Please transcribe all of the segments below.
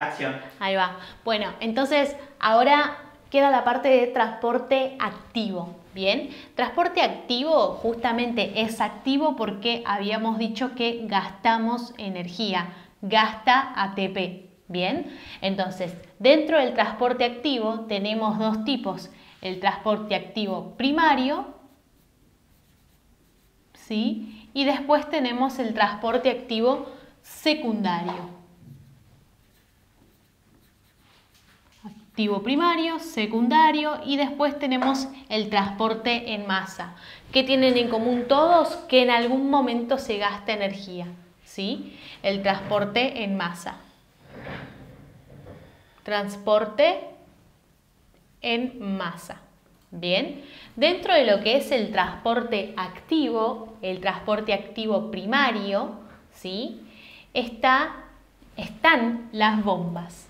Acción. Ahí va. Bueno, entonces ahora queda la parte de transporte activo. Bien, transporte activo justamente es activo porque habíamos dicho que gastamos energía, gasta ATP. Bien, entonces dentro del transporte activo tenemos dos tipos: el transporte activo primario, ¿sí? Y después tenemos el transporte activo secundario. Activo primario, secundario, y después tenemos el transporte en masa. ¿Qué tienen en común todos? Que en algún momento se gasta energía, ¿sí? El transporte en masa. Transporte en masa. Bien, dentro de lo que es el transporte activo primario, ¿sí? Están las bombas.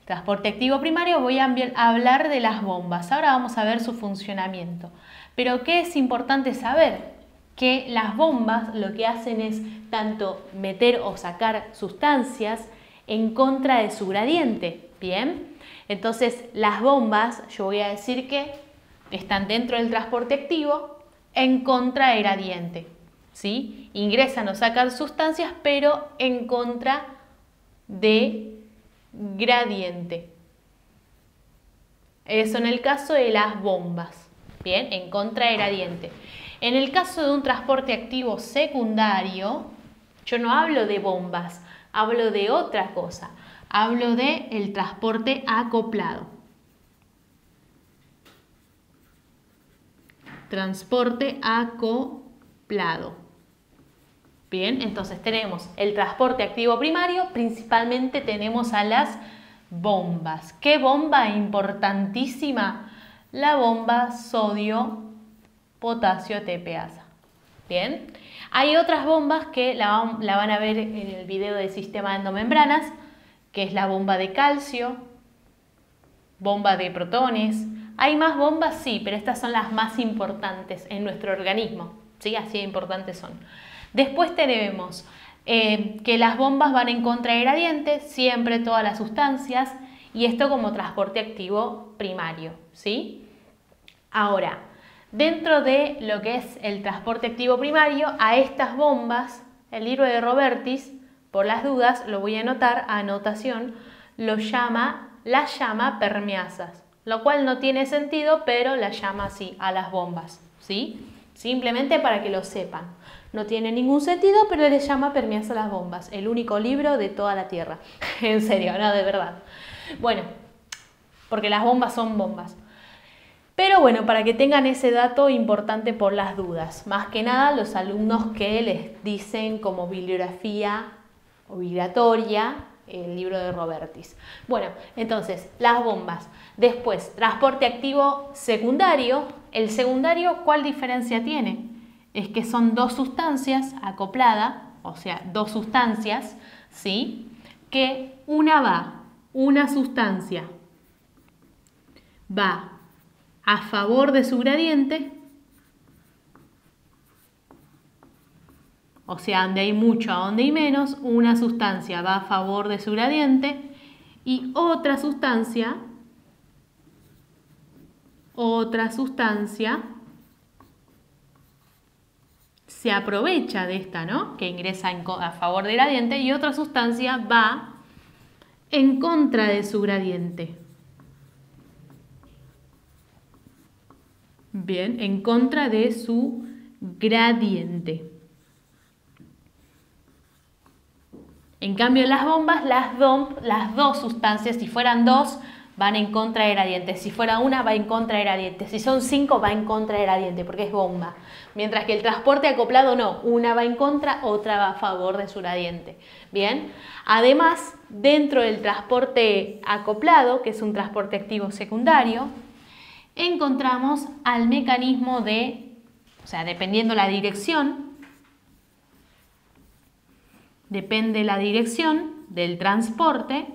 Transporte activo primario, voy a hablar de las bombas. Ahora vamos a ver su funcionamiento. Pero ¿qué es importante saber? Que las bombas lo que hacen es tanto meter o sacar sustancias en contra de su gradiente. Bien, entonces las bombas, yo voy a decir que están dentro del transporte activo en contra de gradiente, ¿sí? Ingresan o sacan sustancias, pero en contra de gradiente. Eso en el caso de las bombas, bien, en contra de gradiente. En el caso de un transporte activo secundario, yo no hablo de bombas, hablo de otra cosa, hablo de el transporte acoplado. Transporte acoplado. Bien, entonces tenemos el transporte activo primario, principalmente tenemos a las bombas. ¿Qué bomba importantísima? La bomba sodio-potasio TPasa. Bien, hay otras bombas que la van a ver en el video del sistema de endomembranas, que es la bomba de calcio, bomba de protones. Hay más bombas, sí, pero estas son las más importantes en nuestro organismo, ¿sí? Así de importantes son. Después tenemos que las bombas van en contra de gradiente, siempre todas las sustancias, y esto como transporte activo primario, ¿sí? Ahora, dentro de lo que es el transporte activo primario, a estas bombas, el libro de Robertis, por las dudas, lo voy a anotar, anotación, las llama permeasas, lo cual no tiene sentido, pero las llama así a las bombas, ¿sí? Simplemente para que lo sepan. No tiene ningún sentido, pero les llama permeasa a las bombas. El único libro de toda la Tierra. En serio, no, de verdad. Bueno, porque las bombas son bombas. Pero bueno, para que tengan ese dato importante por las dudas. Más que nada los alumnos que les dicen como bibliografía obligatoria el libro de Robertis. Bueno, entonces, las bombas. Después, transporte activo secundario. El secundario, ¿cuál diferencia tiene? Es que son dos sustancias acopladas, o sea, dos sustancias, ¿sí? Que una sustancia va a favor de su gradiente, o sea, donde hay mucho a donde hay menos, una sustancia va a favor de su gradiente y otra sustancia se aprovecha de esta, ¿no? Que ingresa a favor de gradiente, y otra sustancia va en contra de su gradiente. Bien, en contra de su gradiente. En cambio, las bombas, las dos sustancias, si fueran dos, van en contra de gradiente. Si fuera una, va en contra de gradiente. Si son 5, va en contra de gradiente, porque es bomba. Mientras que el transporte acoplado no. Una va en contra, otra va a favor de su gradiente. Bien. Además, dentro del transporte acoplado, que es un transporte activo secundario, encontramos al mecanismo de, o sea, dependiendo la dirección, depende la dirección del transporte,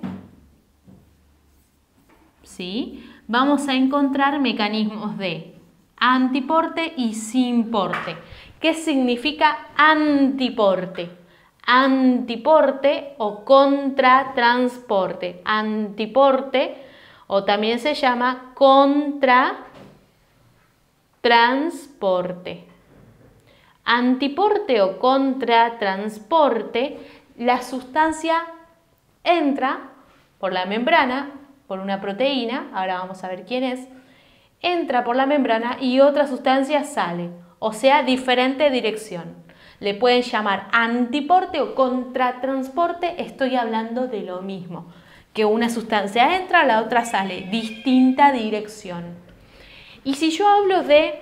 ¿sí? Vamos a encontrar mecanismos de antiporte y sin porte. ¿Qué significa antiporte? antiporte o contratransporte. Antiporte o también se llama contratransporte. Antiporte o contratransporte, la sustancia entra por la membrana, por una proteína, ahora vamos a ver quién es, entra por la membrana y otra sustancia sale, o sea, diferente dirección. Le pueden llamar antiporte o contratransporte, estoy hablando de lo mismo, que una sustancia entra, la otra sale, distinta dirección. Y si yo hablo de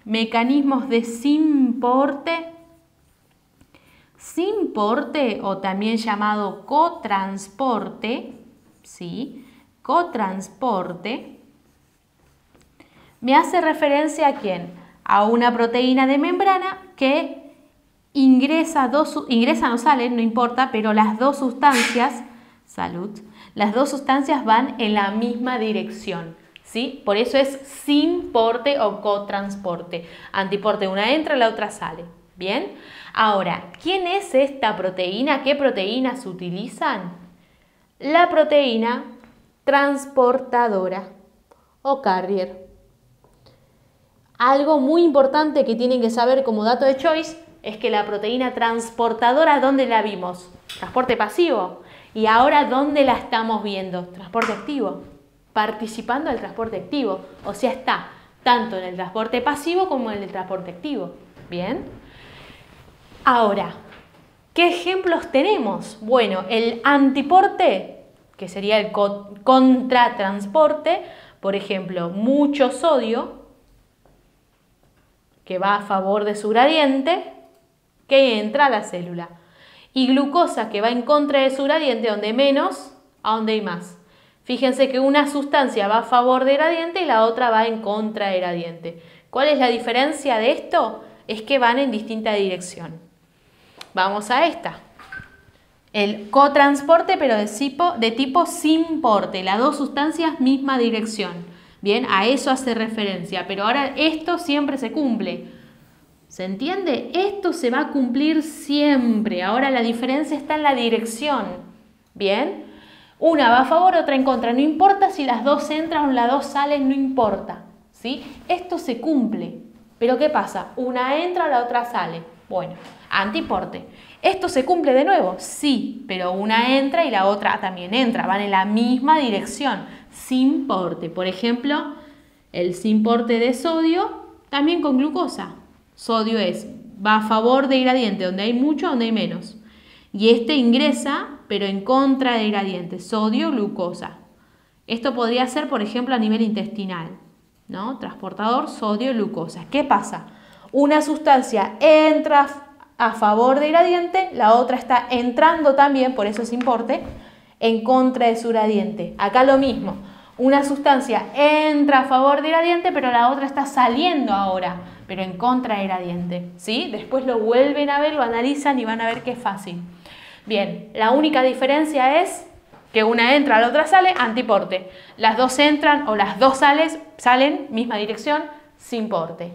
mecanismos de simporte, simporte o también llamado cotransporte, ¿sí? Cotransporte, me hace referencia ¿a quién? A una proteína de membrana que ingresa no salen, no importa, pero las dos sustancias, las dos sustancias van en la misma dirección, ¿sí? Por eso es simporte o cotransporte. Antiporte, una entra, la otra sale. ¿Bien? Ahora, ¿quién es esta proteína? ¿Qué proteínas utilizan? La proteína transportadora o carrier. Algo muy importante que tienen que saber como dato de choice es que la proteína transportadora, ¿dónde la vimos? Transporte pasivo. Y ahora, ¿dónde la estamos viendo? Transporte activo. Participando del transporte activo. O sea, está tanto en el transporte pasivo como en el transporte activo. ¿Bien? Ahora, ¿qué ejemplos tenemos? Bueno, el antiporte, que sería el contratransporte, por ejemplo, mucho sodio, que va a favor de su gradiente, que entra a la célula. Y glucosa, que va en contra de su gradiente, donde hay menos, a donde hay más. Fíjense que una sustancia va a favor de gradiente y la otra va en contra de gradiente. ¿Cuál es la diferencia de esto? Es que van en distinta dirección. Vamos a esta. El cotransporte, pero de tipo simporte. Las dos sustancias, misma dirección. Bien, a eso hace referencia. Pero ahora esto siempre se cumple. ¿Se entiende? Esto se va a cumplir siempre. Ahora la diferencia está en la dirección. Bien. Una va a favor, otra en contra. No importa si las dos entran o las dos salen, no importa. ¿Sí? Esto se cumple. Pero ¿qué pasa? Una entra, la otra sale. Bueno, antiporte. ¿Esto se cumple de nuevo? Sí, pero una entra y la otra también entra. Van en la misma dirección. Simporte. Por ejemplo, el simporte de sodio también con glucosa. Sodio va a favor de gradiente, donde hay mucho, donde hay menos. Y este ingresa, pero en contra de gradiente. Sodio, glucosa. Esto podría ser, por ejemplo, a nivel intestinal, ¿no? Transportador, sodio, glucosa. ¿Qué pasa? Una sustancia entra a favor de gradiente, la otra está entrando también, por eso es importe, en contra de su gradiente. Acá lo mismo, una sustancia entra a favor de gradiente, pero la otra está saliendo ahora, pero en contra de gradiente, ¿sí? Después lo vuelven a ver, lo analizan y van a ver que es fácil. Bien, la única diferencia es que una entra, la otra sale, antiporte. Las dos entran o las dos salen, misma dirección, simporte.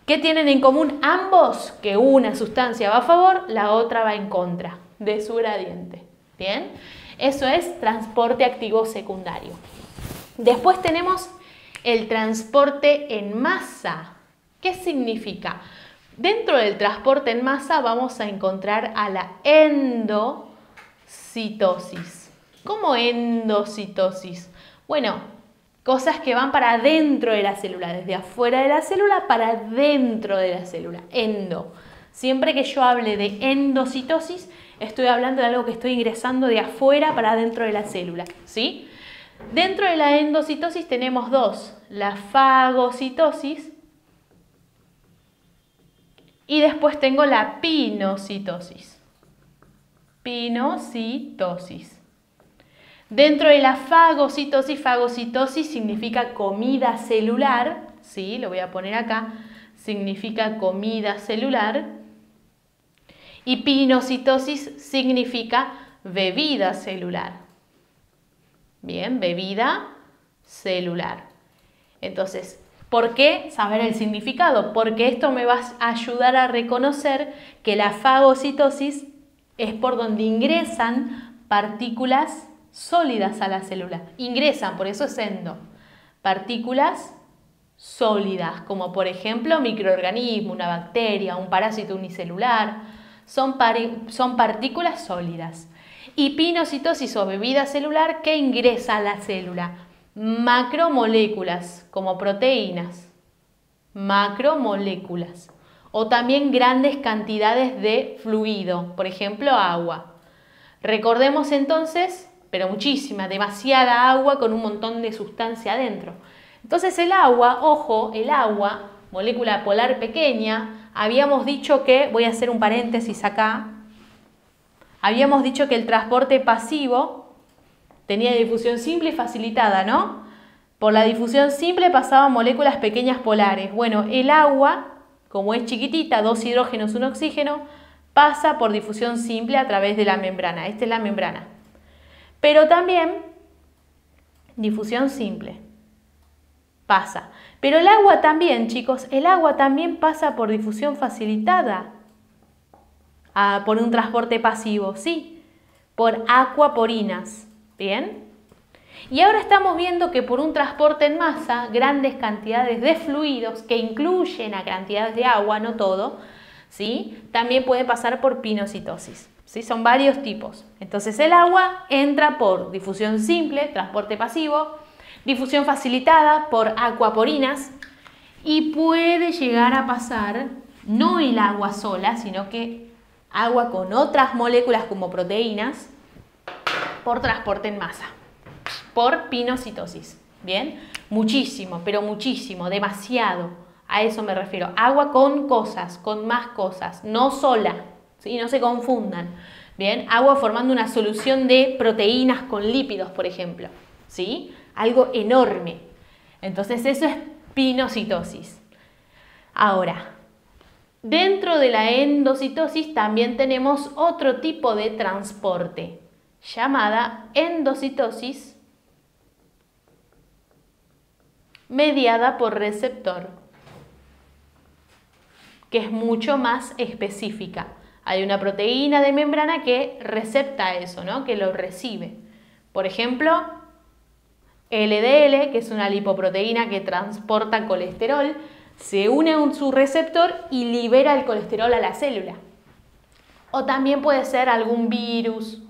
¿Qué tienen en común ambos? Que una sustancia va a favor, la otra va en contra de su gradiente. ¿Bien? Eso es transporte activo secundario. Después tenemos el transporte en masa. ¿Qué significa? Dentro del transporte en masa vamos a encontrar a la endocitosis. ¿Cómo endocitosis? Bueno, cosas que van para dentro de la célula, desde afuera de la célula para dentro de la célula. Endo. Siempre que yo hable de endocitosis, estoy hablando de algo que estoy ingresando de afuera para dentro de la célula, ¿sí? Dentro de la endocitosis tenemos dos, la fagocitosis y después tengo la pinocitosis. Pinocitosis. Dentro de la fagocitosis significa comida celular, ¿sí? Lo voy a poner acá, significa comida celular. Y pinocitosis significa bebida celular. Bien, bebida celular. Entonces, ¿por qué saber el significado? Porque esto me va a ayudar a reconocer que la fagocitosis es por donde ingresan partículas sólidas a la célula. Ingresan, por eso es endo. Partículas sólidas, como por ejemplo microorganismo, una bacteria, un parásito unicelular, son partículas sólidas. Y pinocitosis o bebida celular, ¿qué ingresa a la célula? Macromoléculas, como proteínas, macromoléculas. O también grandes cantidades de fluido, por ejemplo agua. Recordemos entonces, pero muchísima, demasiada agua con un montón de sustancia adentro. Entonces el agua, ojo, el agua, molécula polar pequeña, habíamos dicho que, voy a hacer un paréntesis acá, habíamos dicho que el transporte pasivo tenía difusión simple y facilitada, ¿no? Por la difusión simple pasaban moléculas pequeñas polares. Bueno, el agua, como es chiquitita, 2 hidrógenos, 1 oxígeno, pasa por difusión simple a través de la membrana. Esta es la membrana. Pero también difusión simple pasa. Pero el agua también, chicos, el agua también pasa por difusión facilitada. Por un transporte pasivo, sí, por acuaporinas, ¿bien? Y ahora estamos viendo que por un transporte en masa, grandes cantidades de fluidos, que incluyen a cantidades de agua, no todo, ¿sí? También puede pasar por pinocitosis, ¿sí? Son varios tipos. Entonces el agua entra por difusión simple, transporte pasivo, difusión facilitada por acuaporinas y puede llegar a pasar, no el agua sola, sino que agua con otras moléculas como proteínas, por transporte en masa, por pinocitosis. ¿Bien? Muchísimo, pero muchísimo, demasiado. A eso me refiero. Agua con cosas, con más cosas, no sola, ¿sí? No se confundan. ¿Bien? Agua formando una solución de proteínas con lípidos, por ejemplo, ¿sí? Algo enorme. Entonces eso es pinocitosis. Ahora, dentro de la endocitosis también tenemos otro tipo de transporte, llamada endocitosis mediada por receptor, que es mucho más específica. Hay una proteína de membrana que recepta eso, ¿no? Que lo recibe. Por ejemplo, LDL, que es una lipoproteína que transporta colesterol, se une a su receptor y libera el colesterol a la célula. O también puede ser algún virus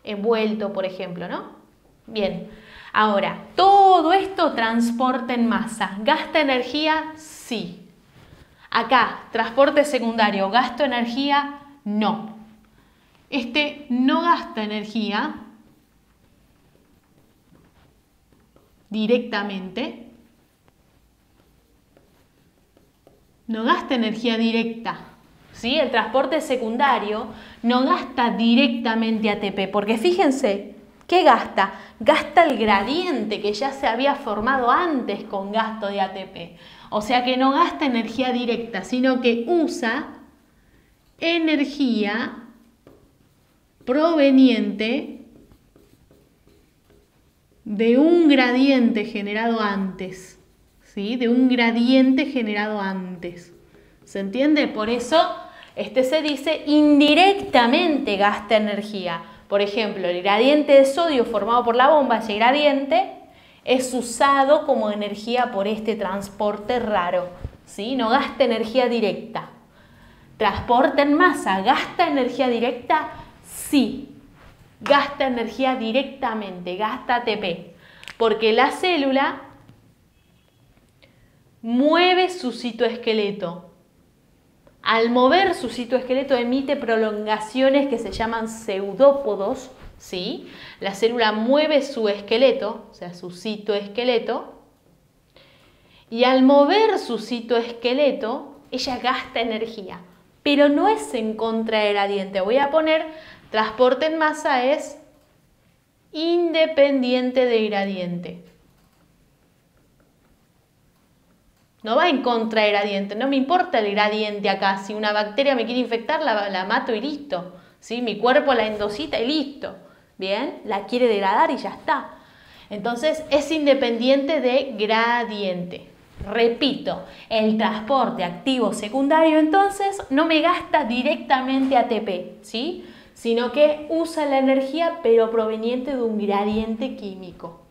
envuelto, por ejemplo, ¿no? Bien, ahora, todo esto transporta en masa. ¿Gasta energía? Sí. Acá, transporte secundario, ¿gasto energía? No. Este no gasta energía directamente. No gasta energía directa, ¿sí? El transporte secundario no gasta directamente ATP, porque fíjense, ¿qué gasta? Gasta el gradiente que ya se había formado antes con gasto de ATP. O sea que no gasta energía directa, sino que usa energía proveniente de un gradiente generado antes, ¿sí? De un gradiente generado antes. ¿Se entiende? Por eso se dice indirectamente gasta energía. Por ejemplo, el gradiente de sodio formado por la bomba, ese gradiente, es usado como energía por este transporte raro, ¿sí? No gasta energía directa. Transporte en masa, ¿gasta energía directa? Sí. Gasta energía directamente, gasta ATP, porque la célula mueve su citoesqueleto. Al mover su citoesqueleto emite prolongaciones que se llaman pseudópodos, ¿sí? La célula mueve su esqueleto, o sea, su citoesqueleto, y al mover su citoesqueleto, ella gasta energía, pero no es en contra de gradiente. Voy a poner transporte en masa es independiente de gradiente. No va en contra de gradiente, no me importa el gradiente acá. Si una bacteria me quiere infectar, la mato y listo, ¿sí? Mi cuerpo la endocita y listo. Bien, la quiere degradar y ya está. Entonces es independiente de gradiente. Repito, el transporte activo secundario entonces no me gasta directamente ATP, ¿sí? Sino que usa la energía pero proveniente de un gradiente químico.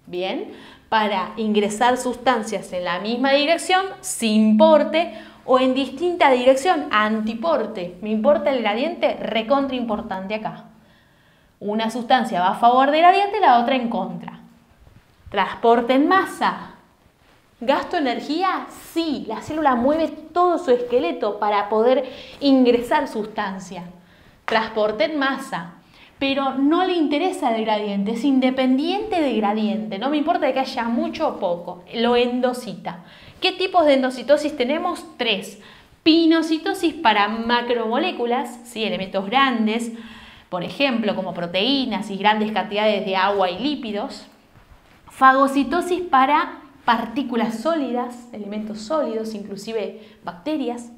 ¿Bien? Para ingresar sustancias en la misma dirección, sin porte, o en distinta dirección, antiporte. ¿Me importa el gradiente? Recontra importante acá. Una sustancia va a favor del gradiente, la otra en contra. Transporte en masa. ¿Gasto energía? Sí, la célula mueve todo su esqueleto para poder ingresar sustancia. Transporte en masa. Pero no le interesa el gradiente, es independiente del gradiente. No me importa que haya mucho o poco, lo endocita. ¿Qué tipos de endocitosis tenemos? 3. Pinocitosis para macromoléculas, ¿sí? Elementos grandes, por ejemplo, como proteínas y grandes cantidades de agua y lípidos. Fagocitosis para partículas sólidas, elementos sólidos, inclusive bacterias.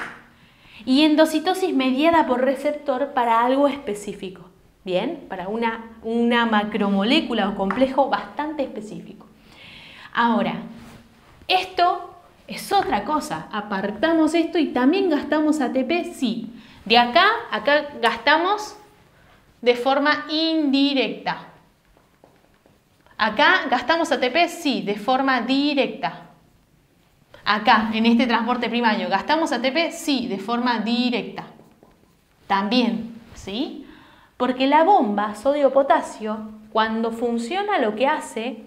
Y endocitosis mediada por receptor para algo específico. Bien, para una macromolécula o complejo bastante específico. Ahora, esto es otra cosa. Apartamos esto y también gastamos ATP, sí. De acá gastamos de forma indirecta. Acá gastamos ATP, sí, de forma directa. Acá, en este transporte primario, ¿gastamos ATP? Sí, de forma directa. También, ¿sí? Porque la bomba sodio-potasio, cuando funciona, lo que hace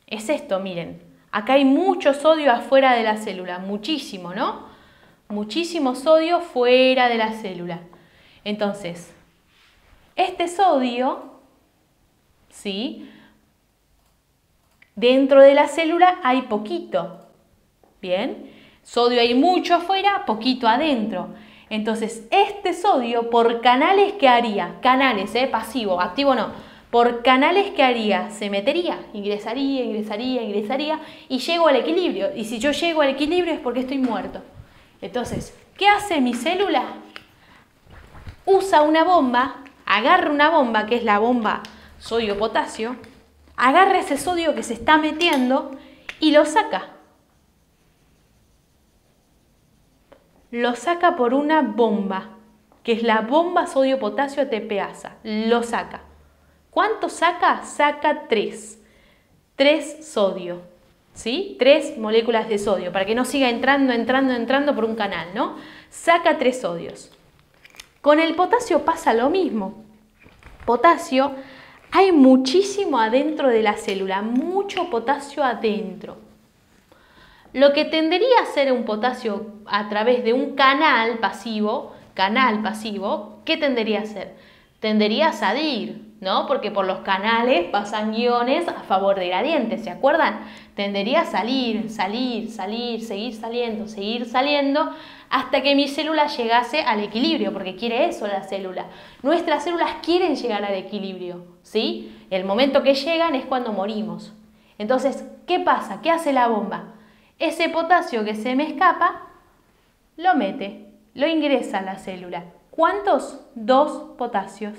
es esto, miren. Acá hay mucho sodio afuera de la célula, muchísimo, ¿no? Muchísimo sodio fuera de la célula. Entonces, este sodio, ¿sí? Dentro de la célula hay poquito, ¿bien? Sodio hay mucho afuera, poquito adentro. Entonces, este sodio, por canales que haría, canales, pasivo, activo no, por canales que haría, se metería, ingresaría y llego al equilibrio. Y si yo llego al equilibrio es porque estoy muerto. Entonces, ¿qué hace mi célula? Usa una bomba, agarra una bomba, que es la bomba sodio-potasio, agarra ese sodio que se está metiendo y lo saca. Lo saca por una bomba, que es la bomba sodio-potasio ATPasa. Lo saca. ¿Cuánto saca? Saca 3. 3 sodio, ¿sí? 3 moléculas de sodio, para que no siga entrando por un canal, ¿no? Saca 3 sodios. Con el potasio pasa lo mismo. Potasio, hay muchísimo adentro de la célula, mucho potasio adentro. Lo que tendería a ser un potasio a través de un canal pasivo, ¿qué tendería a ser? Tendería a salir, ¿no? Porque por los canales pasan iones a favor de gradientes, ¿se acuerdan? Tendería a salir, seguir saliendo, hasta que mi célula llegase al equilibrio, porque quiere eso la célula. Nuestras células quieren llegar al equilibrio, ¿sí? El momento que llegan es cuando morimos. Entonces, ¿qué pasa? ¿Qué hace la bomba? Ese potasio que se me escapa, lo mete, lo ingresa a la célula. ¿Cuántos? 2 potasios.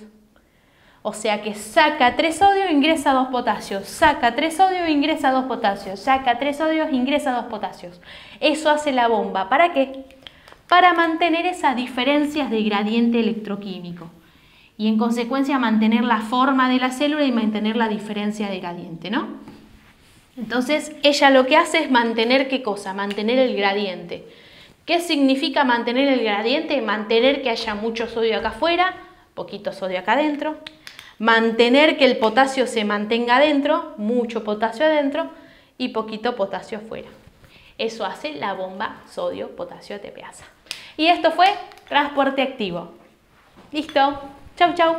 O sea que saca 3 sodios, ingresa 2 potasios. Saca 3 sodios, ingresa 2 potasios. Saca 3 sodios, ingresa 2 potasios. Eso hace la bomba. ¿Para qué? Para mantener esas diferencias de gradiente electroquímico. Y en consecuencia mantener la forma de la célula y mantener la diferencia de gradiente, ¿no? Entonces, ella lo que hace es mantener, ¿qué cosa? Mantener el gradiente. ¿Qué significa mantener el gradiente? Mantener que haya mucho sodio acá afuera, poquito sodio acá adentro. Mantener que el potasio se mantenga adentro, mucho potasio adentro y poquito potasio afuera. Eso hace la bomba sodio-potasio ATPasa. Y esto fue transporte activo. ¿Listo? Chau, chau.